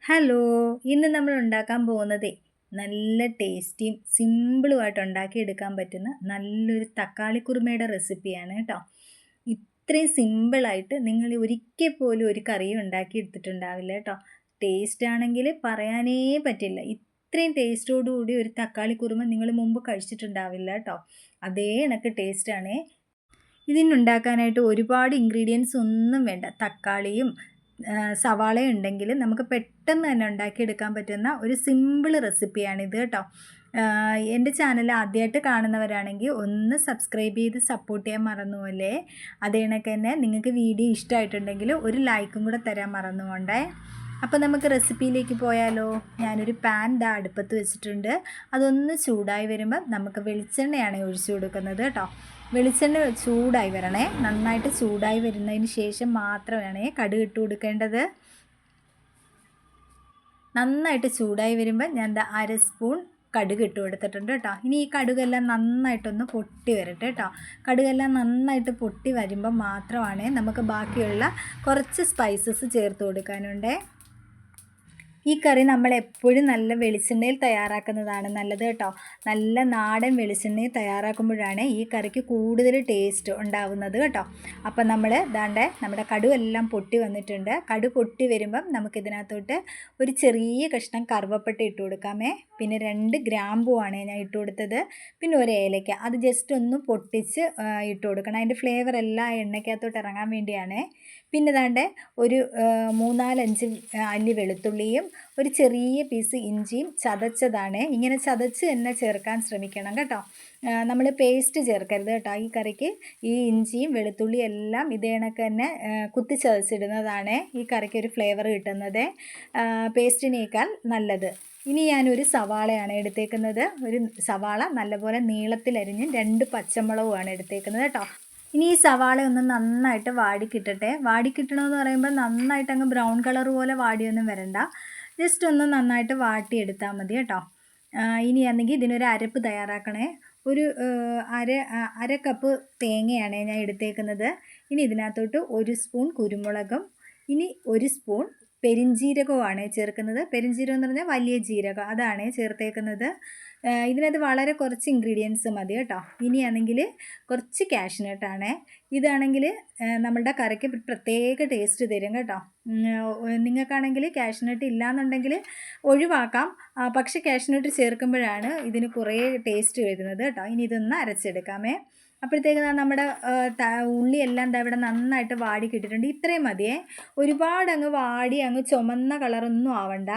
Hello, ഇന്ന് നമ്മൾ ഉണ്ടാക്കാൻ പോകുന്നത് നല്ല ടേസ്റ്റിയും സിമ്പിളുമായിട്ട് ഉണ്ടാക്കിയെടുക്കാൻ പറ്റുന്ന നല്ലൊരു തക്കാളി കുറുമയുടെ റെസിപ്പിയാണ് കേട്ടോ. ഇത്രയും സിമ്പിളായിട്ട് നിങ്ങൾ ഒരിക്കൽ പോലും ഒരു കറിയും ഉണ്ടാക്കിയെടുത്തിട്ടുണ്ടാവില്ല കേട്ടോ. ടേസ്റ്റ് ആണെങ്കിൽ പറയാനേ പറ്റില്ല. ഇത്രയും ടേസ്റ്റോടുകൂടി ഒരു തക്കാളി കുറുമ നിങ്ങൾ മുമ്പ് കഴിച്ചിട്ടുണ്ടാവില്ല കേട്ടോ. അതേ കണക്ക് ടേസ്റ്റാണ്. ഇതിനുണ്ടാക്കാനായിട്ട് ഒരുപാട് ഇൻഗ്രീഡിയൻസ് ഒന്നും വേണ്ട. തക്കാളിയും സവാള ഉണ്ടെങ്കിൽ നമുക്ക് പെട്ടെന്ന് തന്നെ ഉണ്ടാക്കിയെടുക്കാൻ പറ്റുന്ന ഒരു സിമ്പിൾ റെസിപ്പിയാണിത് കേട്ടോ. എൻ്റെ ചാനൽ ആദ്യമായിട്ട് കാണുന്നവരാണെങ്കിൽ ഒന്ന് സബ്സ്ക്രൈബ് ചെയ്ത് സപ്പോർട്ട് ചെയ്യാൻ മറന്നുപോലെ. അതേ കണക്ക് തന്നെ നിങ്ങൾക്ക് വീഡിയോ ഇഷ്ടമായിട്ടുണ്ടെങ്കിൽ ഒരു ലൈക്കും കൂടെ തരാൻ മറന്നുകൊണ്ടേ. അപ്പോൾ നമുക്ക് റെസിപ്പിയിലേക്ക് പോയാലോ. ഞാനൊരു പാൻ അടുപ്പത്ത് വെച്ചിട്ടുണ്ട്. അതൊന്ന് ചൂടായി വരുമ്പോൾ നമുക്ക് വെളിച്ചെണ്ണയാണ് ഒഴിച്ചു കൊടുക്കുന്നത് കേട്ടോ. വെളിച്ചെണ്ണ ചൂടായി വരണേ. നന്നായിട്ട് ചൂടായി വരുന്നതിന് ശേഷം മാത്രമാണ് കടുക് ഇട്ട് കൊടുക്കേണ്ടത്. നന്നായിട്ട് ചൂടായി വരുമ്പോൾ ഞാൻ അര സ്പൂൺ കടുക് ഇട്ട് കൊടുത്തിട്ടുണ്ട് കേട്ടോ. ഇനി ഈ കടുകെല്ലാം നന്നായിട്ടൊന്ന് പൊട്ടി വരട്ടെ കേട്ടോ. കടുകെല്ലാം നന്നായിട്ട് പൊട്ടി വരുമ്പോൾ മാത്രമാണ് നമുക്ക് ബാക്കിയുള്ള കുറച്ച് സ്പൈസസ് ചേർത്ത് കൊടുക്കാനുണ്ട്. ഈ കറി നമ്മൾ എപ്പോഴും നല്ല വെളിച്ചെണ്ണയിൽ തയ്യാറാക്കുന്നതാണ് നല്ലത് കേട്ടോ. നല്ല നാടൻ വെളിച്ചെണ്ണയിൽ തയ്യാറാക്കുമ്പോഴാണ് ഈ കറിക്ക് കൂടുതൽ ടേസ്റ്റ് ഉണ്ടാവുന്നത് കേട്ടോ. അപ്പം നമ്മുടെ കടുവെല്ലാം പൊട്ടി വന്നിട്ടുണ്ട്. കടു പൊട്ടി വരുമ്പം നമുക്കിതിനകത്തോട്ട് ഒരു ചെറിയ കഷ്ണം കറുവപ്പട്ട ഇട്ട് കൊടുക്കാമേ. പിന്നെ 2 ഗ്രാമ്പുവാണ് ഞാൻ ഇട്ട് കൊടുത്തത്. പിന്നെ ഒരു ഏലയ്ക്ക, അത് ജസ്റ്റ് ഒന്ന് പൊട്ടിച്ച് ഇട്ട് കൊടുക്കണം. അതിൻ്റെ ഫ്ലേവർ എല്ലാം എണ്ണയ്ക്കകത്തോട്ട് ഇറങ്ങാൻ വേണ്ടിയാണ്. പിന്നെ ഒരു 3-4-5 അല്ലി വെളുത്തുള്ളിയും ഒരു ചെറിയ പീസ് ഇഞ്ചിയും ചതച്ചതാണ്. ഇങ്ങനെ ചതച്ച് തന്നെ ചേർക്കാൻ ശ്രമിക്കണം കേട്ടോ. നമ്മൾ പേസ്റ്റ് ചേർക്കരുത് കേട്ടോ ഈ കറിക്ക്. ഈ ഇഞ്ചിയും വെളുത്തുള്ളിയും എല്ലാം ഇതേ കണക്ക് തന്നെ കുത്തി ചതച്ചിടുന്നതാണ് ഈ കറിക്ക് ഒരു ഫ്ലേവർ കിട്ടുന്നത്, പേസ്റ്റിനേക്കാൾ നല്ലത്. ഇനി ഞാനൊരു സവാളയാണ് എടുത്തേക്കുന്നത്. ഒരു സവാള നല്ലപോലെ നീളത്തിലരിഞ്ഞ് 2 പച്ചമുളകുമാണ് എടുത്തേക്കുന്നത് കേട്ടോ. ഇനി ഈ സവാള ഒന്ന് നന്നായിട്ട് വാടിക്കിട്ടട്ടെ. വാടിക്കിട്ടണമെന്ന് പറയുമ്പോൾ നന്നായിട്ട് അങ്ങ് ബ്രൗൺ കളർ പോലെ വാടിയൊന്നും വരണ്ട. ജസ്റ്റ് ഒന്ന് നന്നായിട്ട് വാട്ടിയെടുത്താൽ മതി കേട്ടോ. ഇനിയാണെങ്കിൽ ഇതിനൊരു അരപ്പ് തയ്യാറാക്കണേ. ഒരു അര കപ്പ് തേങ്ങയാണ് ഞാൻ എടുത്തേക്കുന്നത്. ഇനി ഇതിനകത്തോട്ട് 1 സ്പൂൺ കുരുമുളകും ഇനി 1 സ്പൂൺ പെരിഞ്ജീരകമാണ് ചേർക്കുന്നത്. പെരിഞ്ജീരകം എന്ന് പറഞ്ഞാൽ വലിയ ജീരകം, അതാണ് ചേർത്തേക്കുന്നത്. ഇതിനകത്ത് വളരെ കുറച്ച് ഇൻഗ്രീഡിയൻസ് മതി കേട്ടോ. ഇനിയാണെങ്കിൽ കുറച്ച് കാഷ്നട്ടാണ്. ഇതാണെങ്കിൽ നമ്മളുടെ കറിക്ക് പ്രത്യേക ടേസ്റ്റ് തരും കേട്ടോ. നിങ്ങൾക്കാണെങ്കിൽ കാഷ്നട്ട് ഇല്ലയെന്നുണ്ടെങ്കിൽ ഒഴിവാക്കാം. പക്ഷേ കാഷ്നട്ട് ചേർക്കുമ്പോഴാണ് ഇതിന് കുറേ ടേസ്റ്റ് വരുന്നത് കേട്ടോ. ഇനി ഇതൊന്ന് അരച്ചെടുക്കാമേ. അപ്പോഴത്തേക്ക് നമ്മുടെ ഉള്ളിയെല്ലാം ഇവിടെ നന്നായിട്ട് വാടി കിട്ടിയിട്ടുണ്ട്. ഇത്രയും മതിയേ. ഒരുപാട് അങ്ങ് വാടി അങ്ങ് ചുമന്ന കളറൊന്നും ആവണ്ട,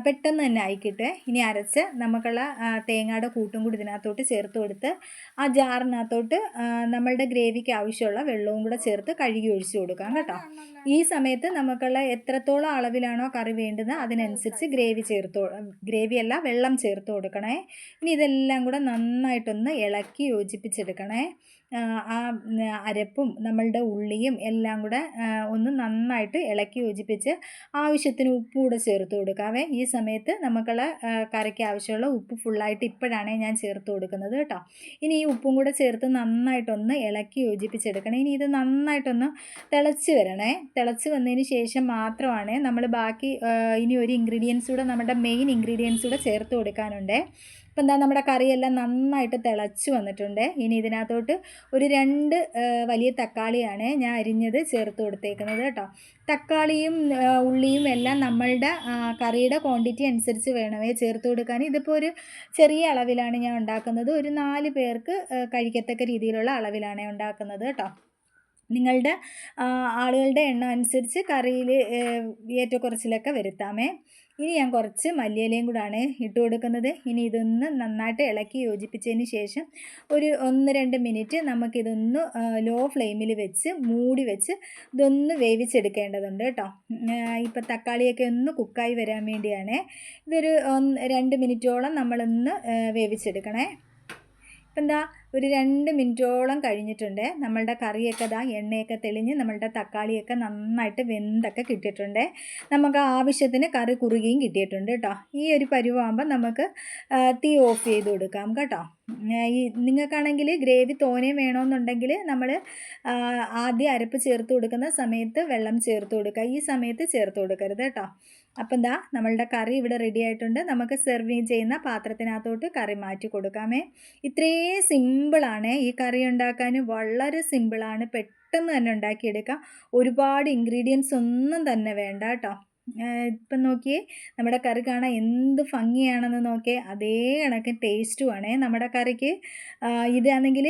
പെട്ടെന്ന് തന്നെ ആയിക്കിട്ടെ. ഇനി അരച്ച് നമുക്കുള്ള തേങ്ങയുടെ കൂട്ടും കൂടി ഇതിനകത്തോട്ട് ചേർത്ത് കൊടുത്ത് ആ ജാറിനകത്തോട്ട് നമ്മളുടെ ഗ്രേവിക്ക് ആവശ്യമുള്ള വെള്ളവും കൂടെ ചേർത്ത് കഴുകി ഒഴിച്ച് കൊടുക്കാം കേട്ടോ. ഈ സമയത്ത് നമുക്കുള്ള എത്രത്തോളം അളവിലാണോ കറി വേണ്ടുന്നത് അതിനനുസരിച്ച് ഗ്രേവിയല്ല വെള്ളം ചേർത്ത് കൊടുക്കണേ. ഇനി ഇതെല്ലാം കൂടെ നന്നായിട്ടൊന്ന് ഇളക്കി യോജിപ്പിച്ചെടുക്കണേ. ആ അരപ്പും നമ്മളുടെ ഉള്ളിയും എല്ലാം കൂടെ ഒന്ന് നന്നായിട്ട് ഇളക്കി യോജിപ്പിച്ച് ആവശ്യത്തിന് ഉപ്പ് കൂടെ ചേർത്ത് കൊടുക്കാവേ. ഈ സമയത്ത് നമുക്കുള്ള കറിക്ക് ആവശ്യമുള്ള ഉപ്പ് ഫുള്ളായിട്ട് ഇപ്പോഴാണ് ഞാൻ ചേർത്ത് കൊടുക്കുന്നത് കേട്ടോ. ഇനി ഈ ഉപ്പും കൂടെ ചേർത്ത് നന്നായിട്ടൊന്ന് ഇളക്കി യോജിപ്പിച്ചെടുക്കണം. ഇനി ഇത് നന്നായിട്ടൊന്ന് തിളച്ച് വരണേ. തിളച്ച് വന്നതിന് ശേഷം മാത്രമാണ് നമ്മൾ ബാക്കി ഇനി ഒരു ഇൻഗ്രീഡിയൻസ് കൂടെ, നമ്മുടെ മെയിൻ ഇൻഗ്രീഡിയൻസ് കൂടെ ചേർത്ത് കൊടുക്കാനുണ്ട്. ഇപ്പം നമ്മുടെ കറിയെല്ലാം നന്നായിട്ട് തിളച്ച് വന്നിട്ടുണ്ട്. ഇനി ഇതിനകത്തോട്ട് ഒരു 2 വലിയ തക്കാളിയാണ് ഞാൻ അരിഞ്ഞത് ചേർത്ത് കൊടുത്തേക്കുന്നത് കേട്ടോ. തക്കാളിയും ഉള്ളിയും എല്ലാം നമ്മളുടെ കറിയുടെ ക്വാണ്ടിറ്റി അനുസരിച്ച് വേണമേ ചേർത്ത് കൊടുക്കാൻ. ഇതിപ്പോൾ ഒരു ചെറിയ അളവിലാണ് ഞാൻ ഉണ്ടാക്കുന്നത്. ഒരു 4 പേർക്ക് കഴിക്കത്തക്ക രീതിയിലുള്ള അളവിലാണ് ഉണ്ടാക്കുന്നത് കേട്ടോ. നിങ്ങളുടെ ആളുകളുടെ എണ്ണം അനുസരിച്ച് കറിയിൽ ഏറ്റക്കുറച്ചിലൊക്കെ വരുത്താമേ. ഇനി ഞാൻ കുറച്ച് മല്ലിയിലയും കൂടാണ് ഇട്ട് കൊടുക്കുന്നത്. ഇനി ഇതൊന്ന് നന്നായിട്ട് ഇളക്കി യോജിപ്പിച്ചതിന് ശേഷം ഒരു 1-2 മിനിറ്റ് നമുക്കിതൊന്ന് ലോ ഫ്ലെയിമിൽ വെച്ച് മൂടി വെച്ച് ഇതൊന്ന് വേവിച്ചെടുക്കേണ്ടതുണ്ട് കേട്ടോ. ഇപ്പം തക്കാളിയൊക്കെ ഒന്ന് കുക്കായി വരാൻ വേണ്ടിയാണ്. ഇതൊരു 2 മിനിറ്റോളം നമ്മളൊന്ന് വേവിച്ചെടുക്കണേ. ഇപ്പം ഒരു 2 മിനിറ്റോളം കഴിഞ്ഞിട്ടുണ്ട്. നമ്മളുടെ കറിയൊക്കെ എണ്ണയൊക്കെ തെളിഞ്ഞ് നമ്മളുടെ തക്കാളിയൊക്കെ നന്നായിട്ട് വെന്തൊക്കെ കിട്ടിയിട്ടുണ്ട്. നമുക്ക് ആവശ്യത്തിന് കറി കുറുകിയും കിട്ടിയിട്ടുണ്ട് കേട്ടോ. ഈ ഒരു പരുവാകുമ്പോൾ നമുക്ക് തീ ഓഫ് ചെയ്ത് കൊടുക്കാം കേട്ടോ. നിങ്ങൾക്കാണെങ്കിൽ ഗ്രേവി തോനെ വേണമെന്നുണ്ടെങ്കിൽ നമ്മൾ ആദ്യം അരപ്പ് ചേർത്ത് കൊടുക്കുന്ന സമയത്ത് വെള്ളം ചേർത്ത് കൊടുക്കുക. ഈ സമയത്ത് ചേർത്ത് കൊടുക്കരുത് കേട്ടോ. അപ്പം എന്താ നമ്മളുടെ കറി ഇവിടെ റെഡി ആയിട്ടുണ്ട്. നമുക്ക് സെർവിങ് ചെയ്യുന്ന പാത്രത്തിനകത്തോട്ട് കറി മാറ്റി കൊടുക്കാമേ. ഇത്രയും സിമ്പിളാണ് ഈ കറി ഉണ്ടാക്കാൻ, വളരെ സിമ്പിളാണ്, പെട്ടെന്ന് തന്നെ ഉണ്ടാക്കിയെടുക്കാം. ഒരുപാട് ഇൻഗ്രീഡിയൻസ് ഒന്നും തന്നെ വേണ്ട കേട്ടോ. ഇപ്പം നോക്കിയേ, നമ്മുടെ കറി കാണാൻ എന്ത് ഭംഗിയാണെന്ന് നോക്കിയേ. അതേ കണക്ക് ടേസ്റ്റുമാണേ നമ്മുടെ കറിക്ക്. ഇതാണെങ്കിൽ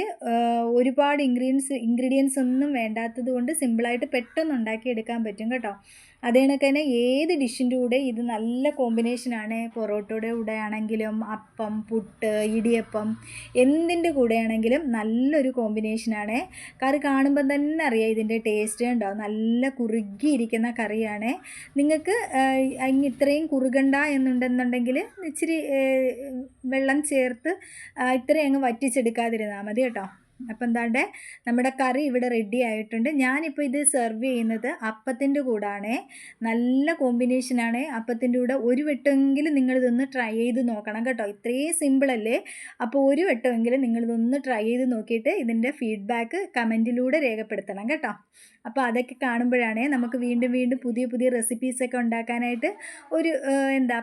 ഒരുപാട് ഇൻഗ്രീഡിയൻസ് ഒന്നും വേണ്ടാത്തത് കൊണ്ട് സിമ്പിളായിട്ട് പെട്ടെന്ന് ഉണ്ടാക്കിയെടുക്കാൻ പറ്റും കേട്ടോ. അതേ കണക്ക് തന്നെ ഏത് ഡിഷിൻ്റെ കൂടെ ഇത് നല്ല കോമ്പിനേഷനാണ്. പൊറോട്ടയുടെ കൂടെ ആണെങ്കിലും, അപ്പം, പുട്ട്, ഇടിയപ്പം, എന്തിൻ്റെ കൂടെ ആണെങ്കിലും നല്ലൊരു കോമ്പിനേഷനാണ്. കറി കാണുമ്പം തന്നെ അറിയാം ഇതിൻ്റെ ടേസ്റ്റ് ഉണ്ടാവും. നല്ല കുറുകിയിരിക്കുന്ന കറിയാണ്. നിങ്ങൾക്ക് ഇത്രയും കുറുകണ്ട എന്നുണ്ടെന്നുണ്ടെങ്കിൽ ഇച്ചിരി വെള്ളം ചേർത്ത് ഇത്രയും അങ്ങ് വറ്റിച്ചെടുക്കാതിരുന്നാൽ മതി കേട്ടോ. അപ്പം എന്താണ്ട് നമ്മുടെ കറി ഇവിടെ റെഡി ആയിട്ടുണ്ട്. ഞാനിപ്പോൾ ഇത് സെർവ് ചെയ്യുന്നത് അപ്പത്തിൻ്റെ കൂടാണ്. നല്ല കോമ്പിനേഷനാണ്. അപ്പത്തിൻ്റെ കൂടെ ഒരു വട്ടമെങ്കിലും നിങ്ങളിതൊന്ന് ട്രൈ ചെയ്ത് നോക്കണം കേട്ടോ. ഇത്രയും സിമ്പിളല്ലേ. അപ്പോൾ ഒരു വട്ടമെങ്കിലും നിങ്ങളിതൊന്ന് ട്രൈ ചെയ്ത് നോക്കിയിട്ട് ഇതിൻ്റെ ഫീഡ്ബാക്ക് കമൻറ്റിലൂടെ രേഖപ്പെടുത്തണം കേട്ടോ. അപ്പോൾ അതൊക്കെ കാണുമ്പോഴാണ് നമുക്ക് വീണ്ടും വീണ്ടും പുതിയ പുതിയ റെസിപ്പീസൊക്കെ ഉണ്ടാക്കാനായിട്ട് ഒരു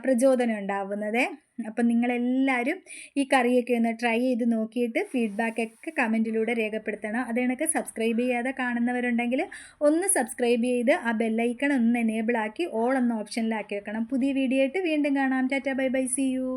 പ്രചോദനം ഉണ്ടാവുന്നത്. അപ്പം നിങ്ങളെല്ലാവരും ഈ കറിയൊക്കെ ഒന്ന് ട്രൈ ചെയ്ത് നോക്കിയിട്ട് ഫീഡ്ബാക്കൊക്കെ കമൻറ്റിലൂടെ രേഖപ്പെടുത്തണം. അത് കണക്ക് സബ്സ്ക്രൈബ് ചെയ്യാതെ കാണുന്നവരുണ്ടെങ്കിൽ ഒന്ന് സബ്സ്ക്രൈബ് ചെയ്ത് ആ ബെല്ലൈക്കൺ ഒന്ന് എനേബിളാക്കി ഓൾ എന്ന ഓപ്ഷനിലാക്കി വെക്കണം. പുതിയ വീഡിയോ ആയിട്ട് വീണ്ടും കാണാം. Tata, bye bye, see U.